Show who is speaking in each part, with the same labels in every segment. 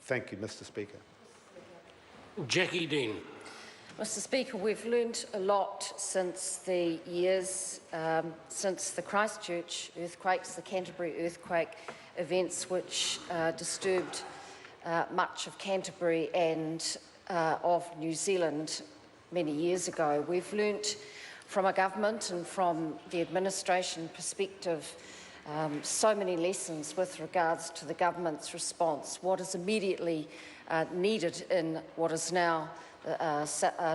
Speaker 1: Thank you, Mr Speaker.
Speaker 2: Jackie Dean.
Speaker 3: Mr Speaker, we've learnt a lot since the years, since the Christchurch earthquakes, the Canterbury earthquake events which disturbed much of Canterbury and of New Zealand many years ago. We've learnt from a government and from the administration perspective so many lessons with regards to the government's response, what is immediately needed in what is now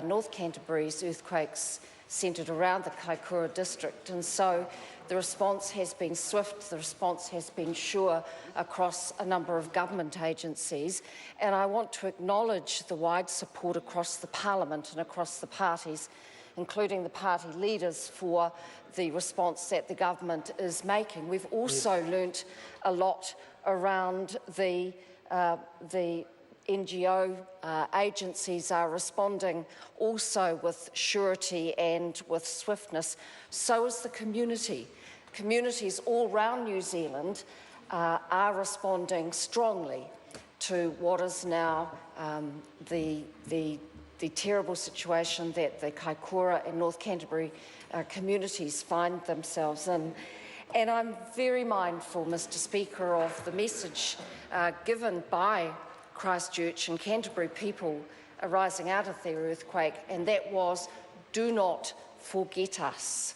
Speaker 3: North Canterbury's earthquakes centred around the Kaikoura district. And so the response has been swift, the response has been sure across a number of government agencies, and I want to acknowledge the wide support across the Parliament and across the parties, including the party leaders, for the response that the government is making. We've also learnt a lot around the NGO agencies are responding also with surety and with swiftness. So is the community. Communities all around New Zealand are responding strongly to what is now the terrible situation that the Kaikoura and North Canterbury communities find themselves in. And I'm very mindful, Mr Speaker, of the message given by Christchurch and Canterbury people arising out of their earthquake, and that was, do not forget us.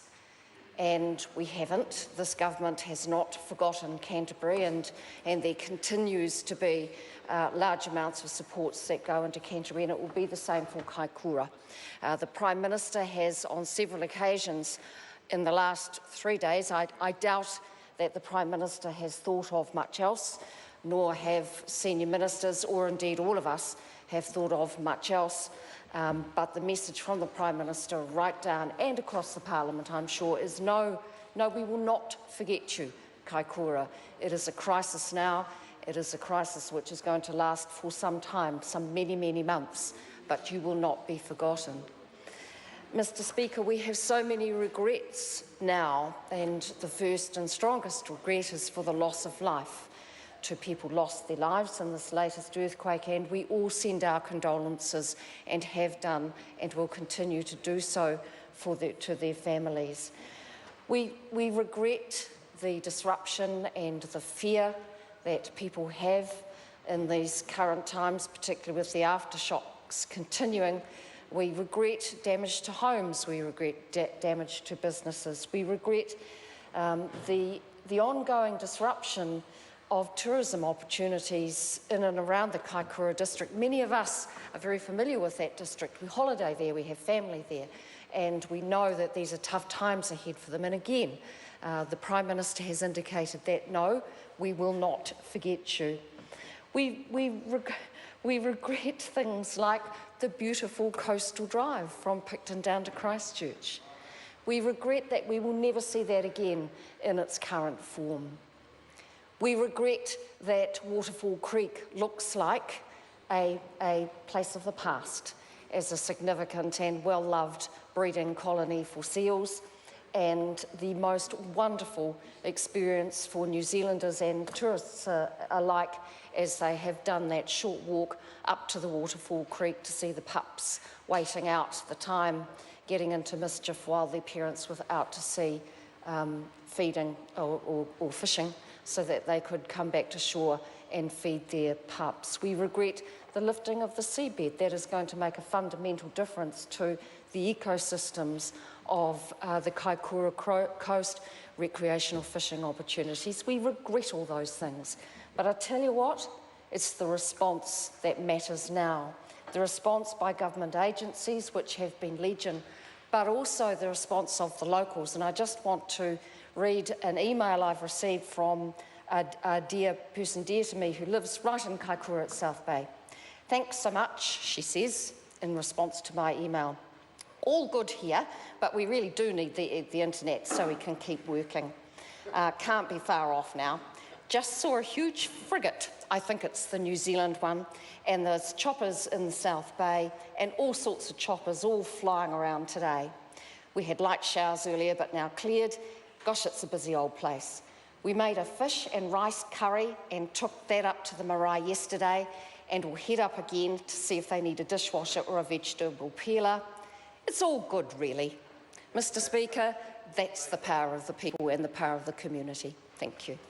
Speaker 3: And we haven't. This government has not forgotten Canterbury, and there continues to be large amounts of supports that go into Canterbury, and it will be the same for Kaikoura. The Prime Minister has on several occasions in the last 3 days, I doubt that the Prime Minister has thought of much else, nor have senior ministers, or indeed all of us, have thought of much else. But the message from the Prime Minister right down and across the Parliament, I'm sure, is no, we will not forget you, Kaikoura. It is a crisis now. It is a crisis which is going to last for some time, some many, many months, but you will not be forgotten. Mr Speaker, we have so many regrets now, and the first and strongest regret is for the loss of life. 2 people lost their lives in this latest earthquake, and we all send our condolences and have done and will continue to do so to their families. We regret the disruption and the fear that people have in these current times, particularly with the aftershocks continuing. We regret damage to homes, we regret damage to businesses, we regret the ongoing disruption of tourism opportunities in and around the Kaikoura district. Many of us are very familiar with that district. We holiday there, we have family there, and we know that these are tough times ahead for them. And again, the Prime Minister has indicated that, no, we will not forget you. We regret things like the beautiful coastal drive from Picton down to Christchurch. We regret that we will never see that again in its current form. We regret that Waterfall Creek looks like a place of the past as a significant and well-loved breeding colony for seals, and the most wonderful experience for New Zealanders and tourists alike, as they have done that short walk up to the Waterfall Creek to see the pups waiting out the time, getting into mischief while their parents were out to sea feeding or fishing, so that they could come back to shore and feed their pups. We regret the lifting of the seabed. That is going to make a fundamental difference to the ecosystems of the Kaikoura coast, recreational fishing opportunities. We regret all those things. But I tell you what, it's the response that matters now. The response by government agencies, which have been legion, but also the response of the locals. And I just want to read an email I've received from a dear person dear to me who lives right in Kaikoura at South Bay. Thanks so much, she says, in response to my email. All good here, but we really do need the internet so we can keep working. Can't be far off now. Just saw a huge frigate, I think it's the New Zealand one, and there's choppers in the South Bay and all sorts of choppers all flying around today. We had light showers earlier but now cleared. Gosh, it's a busy old place. We made a fish and rice curry and took that up to the marae yesterday, and we'll head up again to see if they need a dishwasher or a vegetable peeler. It's all good, really. Mr. Speaker, that's the power of the people and the power of the community. Thank you.